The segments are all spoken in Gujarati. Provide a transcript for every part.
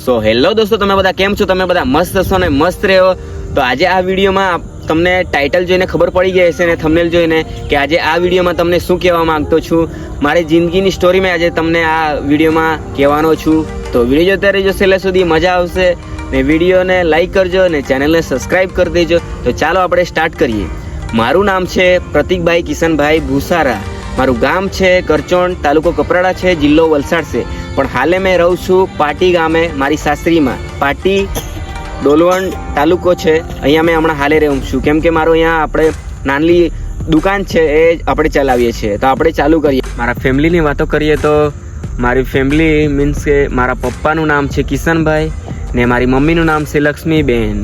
સો હેલો દોસ્તો, તમે બધા કેમ છો? તમે બધા મસ્ત હશો ને મસ્ત રહ્યો. તો આજે આ વિડીયોમાં તમને ટાઇટલ જોઈને ખબર પડી ગઈ હશે ને થંબનેલ જોઈને કે આજે આ વિડીયોમાં તમને શું કહેવા માંગતો છું. મારી જિંદગીની સ્ટોરી મેં આજે તમને આ વિડીયોમાં કહેવાનો છું. તો વિડીયો જોતા રહેજો, છેલ્લે સુધી મજા આવશે ને વિડીયોને લાઈક કરજો અને ચેનલને સબસ્ક્રાઈબ કરી દેજો. તો ચાલો આપણે સ્ટાર્ટ કરીએ. મારું નામ છે પ્રતિકભાઈ કિશનભાઈ ભૂસારા. મારું ગામ છે કરચોણ, તાલુકો કપરાડા છે, જિલ્લો વલસાડ છે. પણ હાલે મેં રહું છું પાટી ગામે મારી સાસરીમાં. પાટી ડોલવણ તાલુકો છે, અહીંયા મેં હમણાં હાલે રહું છું કેમ કે મારો અહીંયા આપણે નાની દુકાન છે એ આપણે ચલાવીએ છીએ. તો આપણે ચાલુ કરીએ. મારા ફેમિલીની વાતો કરીએ તો મારી ફેમિલી મીન્સ કે મારા પપ્પાનું નામ છે કિશનભાઈ ને મારી મમ્મીનું નામ છે લક્ષ્મીબેન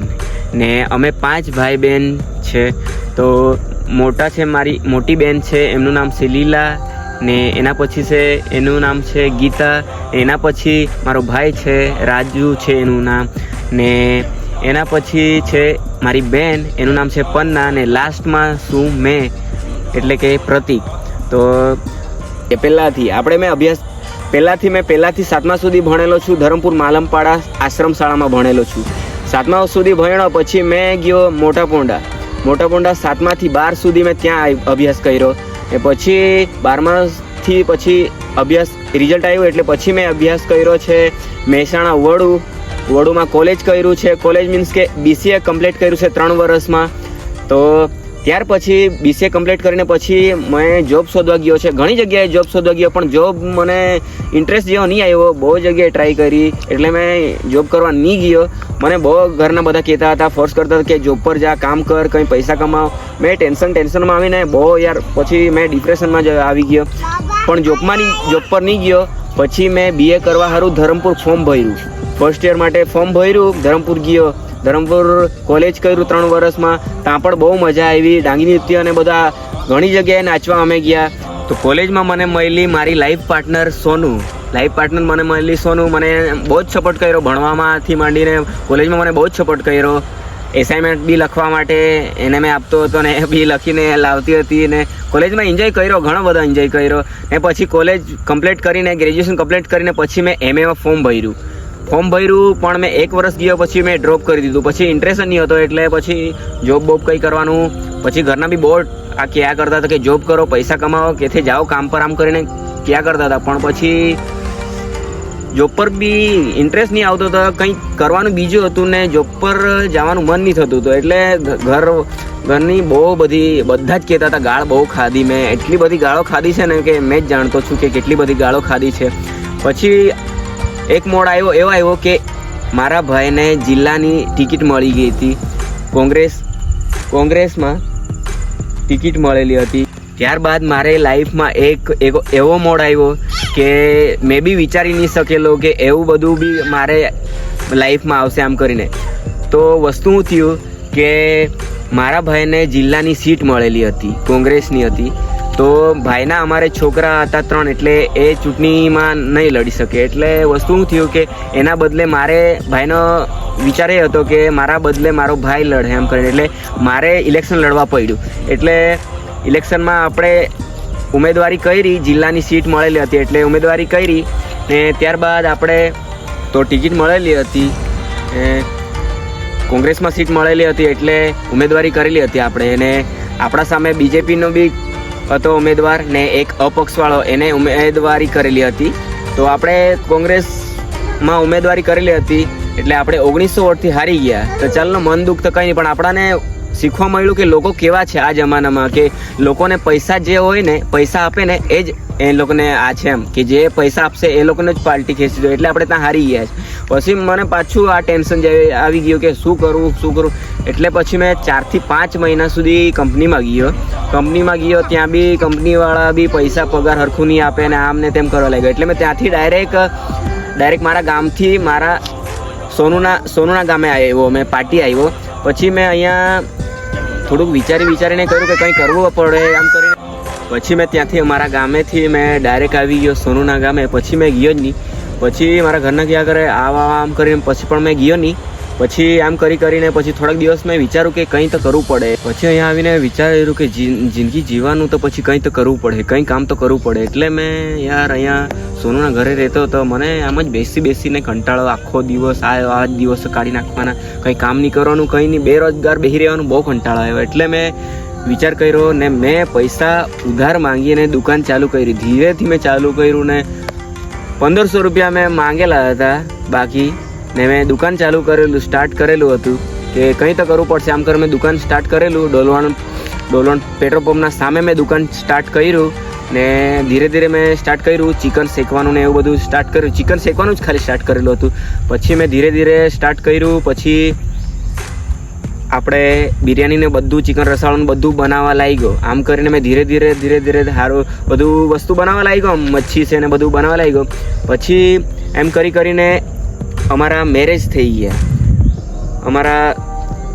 ને અમે 5 ભાઈ બહેન છે. તો મોટા છે મારી મોટી બેન છે, એમનું નામ છે લીલા ને એના પછી છે એનું નામ છે ગીતા. એના પછી મારો ભાઈ છે રાજુ છે એનું નામ ને એના પછી છે મારી બેન, એનું નામ છે પન્ના ને લાસ્ટમાં શું મેં એટલે કે પ્રતિક. તો એ પહેલાંથી મેં પહેલાંથી 7મા સુધી ભણેલો છું. ધરમપુર માલમપાડા આશ્રમ શાળામાં ભણેલો છું. 7મા સુધી ભણ્યો પછી મેં ગયો મોટા પોંડા 7માથી 12 સુધી મેં ત્યાં અભ્યાસ કર્યો. એ પછી 12માથી પછી અભ્યાસ રિઝલ્ટ આવ્યું એટલે પછી મેં અભ્યાસ કર્યો છે મહેસાણા વડુમાં કોલેજ કર્યું છે. કોલેજ મીન્સ કે BCA કમ્પ્લીટ કર્યું છે 3 વર્ષમાં. તો ત્યાર પછી BCA કમ્પ્લીટ કરીને પછી મેં જોબ શોધવા ગયો છે. ઘણી જગ્યાએ જોબ શોધવા ગયો પણ જોબ મને ઇન્ટરેસ્ટ જેવો નહીં આવ્યો. બહુ જગ્યાએ ટ્રાય કરી એટલે મેં જોબ કરવા નહીં ગયો. મને બહુ ઘરના બધા કહેતા હતા, ફોર્સ કરતા હતા કે જોબ પર જા, કામ કર, કંઈ પૈસા કમાવ. મેં ટેન્શનમાં આવીને બહુ યાર પછી મેં ડિપ્રેશનમાં જ આવી ગયો. પણ જોબ પર નહીં ગયો. પછી મેં BA કરવા સારું ધરમપુર ફોર્મ ભર્યું. ફર્સ્ટ યર માટે ફોર્મ ભર્યું, ધરમપુર ગયો. ધરમપુર કોલેજ કર્યું 3 વર્ષમાં. ત્યાં પણ બહુ મજા આવી. ડાંગી નૃત્ય અને બધા ઘણી જગ્યાએ નાચવા અમે ગયા. તો કોલેજમાં મને મળી મારી લાઈફ પાર્ટનર સોનુ. મને બહુ જ સપોર્ટ કર્યો ભણવામાંથી માંડીને. કોલેજમાં મને બહુ જ સપોર્ટ કર્યો. એસાઇનમેન્ટ બી લખવા માટે એને મેં આપતો હતો ને એ બી લખીને લાવતી હતી ને કોલેજમાં એન્જોય કર્યો, ઘણો બધો એન્જોય કર્યો. ને પછી કોલેજ કમ્પ્લીટ કરીને ગ્રેજ્યુએશન કમ્પ્લીટ કરીને પછી મેં MAમાં ફોર્મ ભર્યું પણ મેં 1 વર્ષ ગયો પછી મેં ડ્રોપ કરી દીધું. પછી ઇન્ટરેસ્ટ નહીં હતો એટલે પછી જોબ કંઈ કરવાનું. પછી ઘરના બી બહુ આ ક્યાં કરતા હતા કે જોબ કરો, પૈસા કમાવો, કેથી જાઓ કામ પર, આમ કરીને ક્યાં કરતા હતા. પણ પછી જોબ પર બી ઇન્ટરેસ્ટ નહીં આવતો હતો, કંઈક કરવાનું બીજું હતું ને જોબ પર જવાનું મન નહીં થતું હતું. એટલે ઘરની બધા જ કહેતા હતા, ગાળ બહુ ખાધી મેં. એટલી બધી ગાળો ખાધી છે ને કે મેં જ જાણતો છું કે કેટલી બધી ગાળો ખાધી છે. પછી એક મોડ એવો આવ્યો કે મારા ભાઈને જિલ્લાની ટિકિટ મળી ગઈ હતી. કોંગ્રેસમાં ટિકિટ મળેલી હતી. ત્યારબાદ મારે લાઈફમાં એક એવો મોડ આવ્યો કે મેં બી વિચારી નહીં શકેલો કે એવું બધું બી મારે લાઈફમાં આવશે આમ કરીને. તો વસ્તુ શું થયું કે મારા ભાઈને જિલ્લાની સીટ મળેલી હતી, કોંગ્રેસની હતી. તો ભાઈના અમારે છોકરા હતા 3 એટલે એ ચૂંટણીમાં નહીં લડી શકે. એટલે વસ્તુ શું થયું કે એના બદલે મારે ભાઈનો વિચાર એ હતો કે મારા બદલે મારો ભાઈ લડે એમ કરીને. એટલે મારે ઇલેક્શન લડવા પડ્યું. એટલે ઇલેક્શનમાં આપણે ઉમેદવારી કરી, જિલ્લાની સીટ મળેલી હતી એટલે ઉમેદવારી કરી ને ત્યારબાદ આપણે તો ટિકિટ મળેલી હતી, કોંગ્રેસમાં સીટ મળેલી હતી એટલે ઉમેદવારી કરેલી હતી આપણે. એને આપણા સામે BJPનો બી હતો ઉમેદવાર ને એક અપક્ષવાળો, એને ઉમેદવારી કરેલી હતી. તો આપણે કોંગ્રેસમાં ઉમેદવારી કરેલી હતી એટલે આપણે 1900 વોટથી હારી ગયા. તો ચાલનો મન દુઃખ તો કંઈ નહીં, પણ આપણાને શીખવા મળ્યું કે લોકો કેવા છે આ જમાનામાં, કે લોકોને પૈસા જે હોય ને, પૈસા આપે ને એ જ એ લોકોને આ છે એમ કે જે પૈસા આપશે એ લોકોને જ પાર્ટી ખેંચી દો. એટલે આપણે ત્યાં હારી ગયા છે. પછી મને પાછું આ ટેન્શન આવી ગયું કે શું કરું. એટલે પછી મેં 4 થી 5 મહિના સુધી કંપનીમાં ગયો. ત્યાં બી કંપનીવાળા બી પૈસા પગાર હરખું નહીં આપે ને આમ ને તેમ કરવા લાગ્યો. એટલે મેં ત્યાંથી ડાયરેક્ટ મારા ગામથી મારા સોનુના ગામે આવ્યો, મેં પાટી આવ્યો. પછી મેં અહીંયા થોડુંક વિચારીને કર્યું કે કંઈ કરવું પડે આમ કરીને. પછી મેં ત્યાંથી મારા ગામેથી મેં ડાયરેક્ટ આવી ગયો સોનુના ગામે. પછી મેં ગયો જ નહીં. પછી મારા ઘરના ક્યાં કરે આમ કરીને પછી પણ મેં ગયો નહીં. પછી આમ કરીને પછી થોડાક દિવસ મેં વિચાર્યું કે કંઈ તો કરવું પડે. પછી અહીંયા આવીને વિચાર્યું કે જિંદગી જીવવાનું તો પછી કંઈ તો કરવું પડે, કંઈ કામ તો કરવું પડે. એટલે મેં યાર અહીંયા સોનુના ઘરે રહેતો હતો. મને આમ જ બેસીને કંટાળો, આખો દિવસ આ દિવસો કાઢી નાખવાના, કંઈ કામ નહીં કરવાનું, કંઈ નહીં, બેરોજગાર બેસી રહેવાનું, બહુ કંટાળો આવ્યો. એટલે મેં વિચાર કર્યો ને મેં પૈસા ઉધાર માંગીને દુકાન ચાલુ કરી. ધીરેથી મેં ચાલુ કર્યું ને 1500 રૂપિયા મેં માંગેલા હતા બાકી, ને મેં દુકાન ચાલુ કરેલું, સ્ટાર્ટ કરેલું હતું કે કંઈ તો કરવું પડશે. આમ કરી મેં દુકાન સ્ટાર્ટ કરેલું. ડોલવણ પેટ્રોલ પંપના સામે મેં દુકાન સ્ટાર્ટ કર્યું ને ધીરે ધીરે મેં સ્ટાર્ટ કર્યું ચિકન શેકવાનું ને એવું બધું સ્ટાર્ટ કર્યું. ચિકન શેકવાનું જ ખાલી સ્ટાર્ટ કરેલું હતું. પછી મેં ધીરે ધીરે સ્ટાર્ટ કર્યું. પછી આપણે બિરયાનીને બધું, ચિકન રસાળું બધું બનાવવા લાગી ગયો. આમ કરીને મેં ધીરે ધીરે સારું બધું વસ્તુ બનાવવા લાગી ગયો. મચ્છી છે ને બધું બનાવવા લાગી ગયો. પછી એમ કરીને અમારા મેરેજ થઈ ગયા. અમારા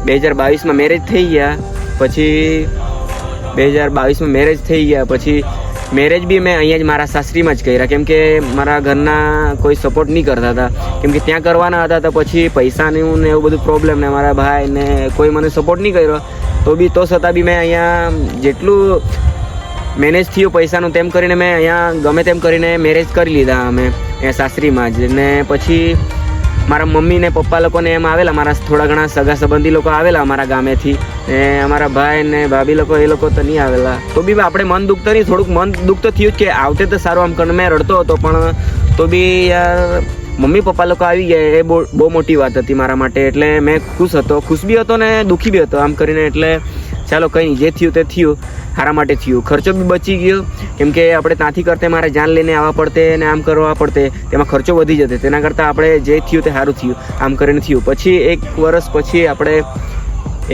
2022માં મેરેજ થઈ ગયા. પછી 2022માં મેરેજ થઈ ગયા. પછી મેરેજ બી મેં અહીંયા જ મારા સાસરીમાં જ કર્યા, કેમ કે મારા ઘરના કોઈ સપોર્ટ નહીં કરતા હતા, કેમ કે ત્યાં કરવાના હતા. તો પછી પૈસાનું ને એવું બધું પ્રોબ્લેમ ને મારા ભાઈ ને કોઈ મને સપોર્ટ નહીં કર્યો. તો છતાં બી મેં અહીંયા જેટલું મેનેજ થયું પૈસાનું તેમ કરીને મેં અહીંયા ગમે તેમ કરીને મેરેજ કરી લીધા અમે અહીંયા સાસરીમાં જ. ને પછી મારા મમ્મી ને પપ્પા લોકોને એમ આવેલા, મારા થોડા ઘણા સગા સંબંધી લોકો આવેલા અમારા ગામેથી, ને અમારા ભાઈ ને ભાભી લોકો એ લોકો તો નહીં આવેલા. તો બી આપણે મન દુઃખ તો નહીં, થોડુંક મન દુઃખ તો થયું જ કે આવતે તો સારું. આમ કરીને મેં રડતો હતો, પણ તો બી યાર મમ્મી પપ્પા લોકો આવી ગયા એ બહુ મોટી વાત હતી મારા માટે. એટલે મેં ખુશ બી હતો ને દુઃખી બી હતો આમ કરીને. એટલે ચાલો કંઈ નહીં, જે થયું તે થયું, સારા માટે થયું. ખર્ચો બી બચી ગયો, કેમ કે આપણે ત્યાંથી કરતે મારે જાન લઈને આવવા પડતે ને આમ કરવા પડતે, તેમાં ખર્ચો વધી જતો. તેના કરતાં આપણે જે થયું તે સારું થયું આમ કરીને થયું. પછી 1 વર્ષ પછી આપણે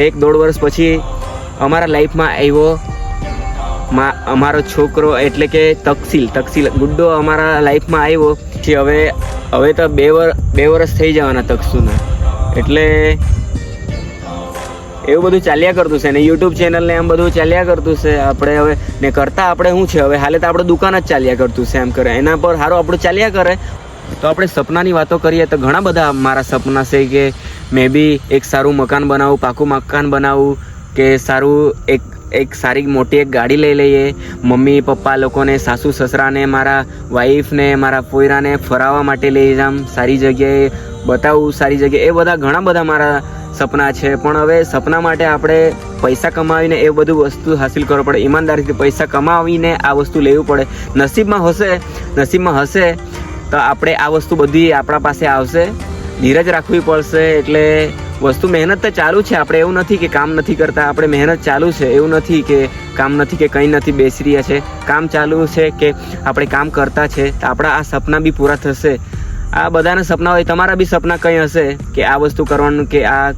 1-1.5 વર્ષ પછી અમારા લાઈફમાં આવ્યો અમારો છોકરો, એટલે કે તકસીલ ગુડ્ડો અમારા લાઈફમાં આવ્યો. પછી હવે તો 2 વર્ષ થઈ જવાના તકસુના. એટલે એવું બધું ચાલ્યા કરતું છે ને યુટ્યુબ ચેનલ ને એમ બધું ચાલ્યા કરતું છે. આપણે હવે ને કરતા આપણે શું છે, હવે હાલે તો આપણે દુકાન જ ચાલ્યા કરતું છે એમ કરે. એના પર સારું આપણું ચાલ્યા કરે. તો આપણે સપનાની વાતો કરીએ તો ઘણા બધા મારા સપના છે કે મેં બી એક સારું મકાન બનાવું, પાકું મકાન બનાવું, કે સારું એક સારી મોટી એક ગાડી લઈ લઈએ. મમ્મી પપ્પા લોકોને, સાસુ સસરાને, મારા વાઈફને, મારા પોયરાને ફરાવવા માટે લઈ જામ, સારી જગ્યાએ બતાવું, સારી જગ્યાએ. એ બધા ઘણા બધા મારા સપના છે. પણ હવે સપના માટે આપણે પૈસા કમાવીને એ બધું વસ્તુ હાસિલ કરવું પડે. ઈમાનદારીથી પૈસા કમાવીને આ વસ્તુ લેવું પડે. નસીબમાં હશે તો આપણે આ વસ્તુ બધી આપણા પાસે આવશે. ધીરજ રાખવી પડશે. એટલે વસ્તુ મહેનત તો ચાલુ છે. આપણે એવું નથી કે કામ નથી કરતા, આપણે મહેનત ચાલુ છે. એવું નથી કે કામ નથી, કે કંઈ નથી બેસી રહ્યા છે. કામ ચાલુ છે, કે આપણે કામ કરતા છે. તો આપણા આ સપના બી પૂરા થશે. આ બધાના સપના હોય, તમારા બી સપના કંઈ હશે કે આ વસ્તુ કરવાનું, કે આ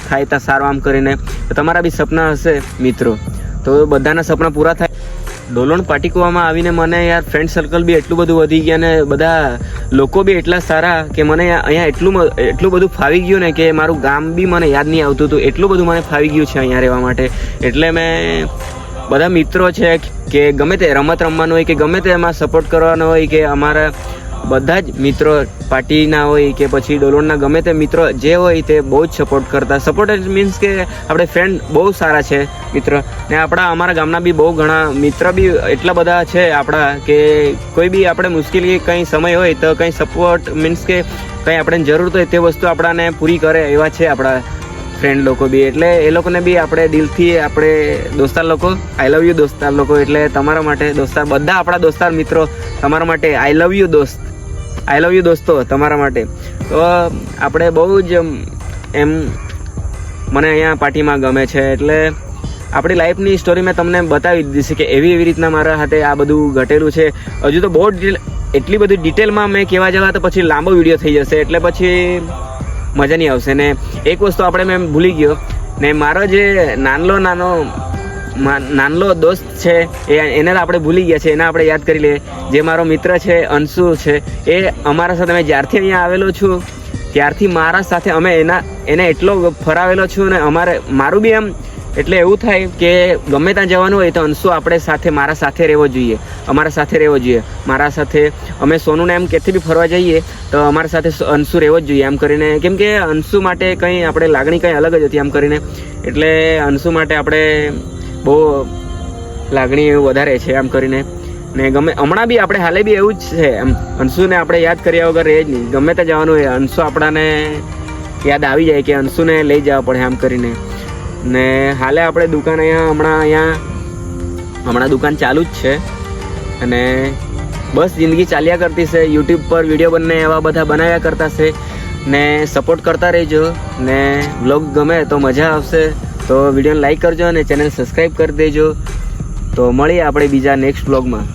થાય તો સારું આમ કરીને. તો તમારા બી સપના હશે મિત્રો, તો બધાના સપના પૂરા થાય. ડોલોણ પાટીકુવામાં આવીને મને યાર ફ્રેન્ડ સર્કલ બી એટલું બધું વધી ગયા ને બધા લોકો બી એટલા સારા કે મને અહીંયા એટલું બધું ફાવી ગયું ને કે મારું ગામ બી મને યાદ નહીં આવતું હતું. એટલું બધું મને ફાવી ગયું છે અહીંયા રહેવા માટે. એટલે મેં બધા મિત્રો છે કે ગમે તે રમત રમવાનું હોય, કે ગમે તે એમાં સપોર્ટ કરવાનો હોય, કે અમારા બધા જ મિત્રો પાર્ટીના હોય કે પછી ડોલોણના ગમે તે મિત્રો જે હોય તે બહુ જ સપોર્ટ કરતા. સપોર્ટ મીન્સ કે આપણે ફ્રેન્ડ બહુ સારા છે મિત્ર. ને અમારા ગામના બી બહુ ઘણા મિત્ર બી એટલા બધા છે આપણા, કે કોઈ બી આપણે મુશ્કેલી કંઈ સમય હોય તો કંઈ સપોર્ટ મીન્સ કે કંઈ આપણે જરૂર હોય તે વસ્તુ આપણાને પૂરી કરે એવા છે આપણા ફ્રેન્ડ લોકો બી. એટલે એ લોકોને બી આપણે દિલથી આપણે દોસ્તાર લોકો, આઈ લવ યુ દોસ્તાર લોકો. એટલે તમારા માટે દોસ્તાર, બધા આપણા દોસ્તાર મિત્રો તમારા માટે આઈ લવ યુ દોસ્તો તમારા માટે. તો આપણે બહુ જ એમ મને અહીંયા પાર્ટીમાં ગમે છે. એટલે આપણી લાઈફની સ્ટોરી મેં તમને બતાવી દીધી છે કે એવી રીતના મારા હાથે આ બધું ઘટેલું છે. હજુ તો બહુ એટલી બધી ડિટેલમાં મેં કહેવા જવા તો પછી લાંબો વિડીયો થઈ જશે, એટલે પછી મજા નહીં આવશે. ને એક વસ્તુ મેં ભૂલી ગયો, ને મારો જે નાનલો દોસ્ત છે એને આપણે ભૂલી ગયા છે, એને આપણે યાદ કરી લઈએ. જે મારો મિત્ર છે અંશુ છે, એ અમારા સાથે મેં જ્યારથી અહીંયા આવેલો છું ત્યારથી મારા સાથે એને એટલો ફરાવેલો છું. ને મારું બી એમ એટલે એવું થાય કે ગમે ત્યાં જવાનું હોય તો અંશુ આપણે સાથે મારા સાથે રહેવો જોઈએ, અમારા સાથે રહેવો જોઈએ. મારા સાથે અમે સોનુને એમ કેથી બી ફરવા જઈએ તો અમારા સાથે અંશુ રહેવો જ જોઈએ એમ કરીને, કેમ કે અંશુ માટે કંઈ આપણે લાગણી કંઈ અલગ જ હતી એમ કરીને. એટલે અંશુ માટે આપણે બહુ લાગણી વધારે છે એમ કરીને. ને ગમે હમણાં બી આપણે હાલે બી એવું જ છે એમ, અંશુને આપણે યાદ કર્યા વગર રહે જ નહીં. ગમે ત્યાં જવાનું હોય અંશુ આપણાને યાદ આવી જાય કે અંશુને લઈ જવા પડે એમ કરીને. ને હાલે આપણે દુકાન હમણાં દુકાન ચાલુ જ છે અને બસ જિંદગી ચાલ્યા કરતી છે. યુટ્યુબ પર વિડીયો બંને એવા બધા બનાવ્યા કરતા છે ને સપોર્ટ કરતા રહેજો. ને વ્લોગ ગમે તો મજા આવશે તો વિડીયોને લાઈક કરજો અને ચેનલ સબસ્ક્રાઈબ કરી દેજો. તો મળીએ આપણે બીજા નેક્સ્ટ વ્લોગમાં.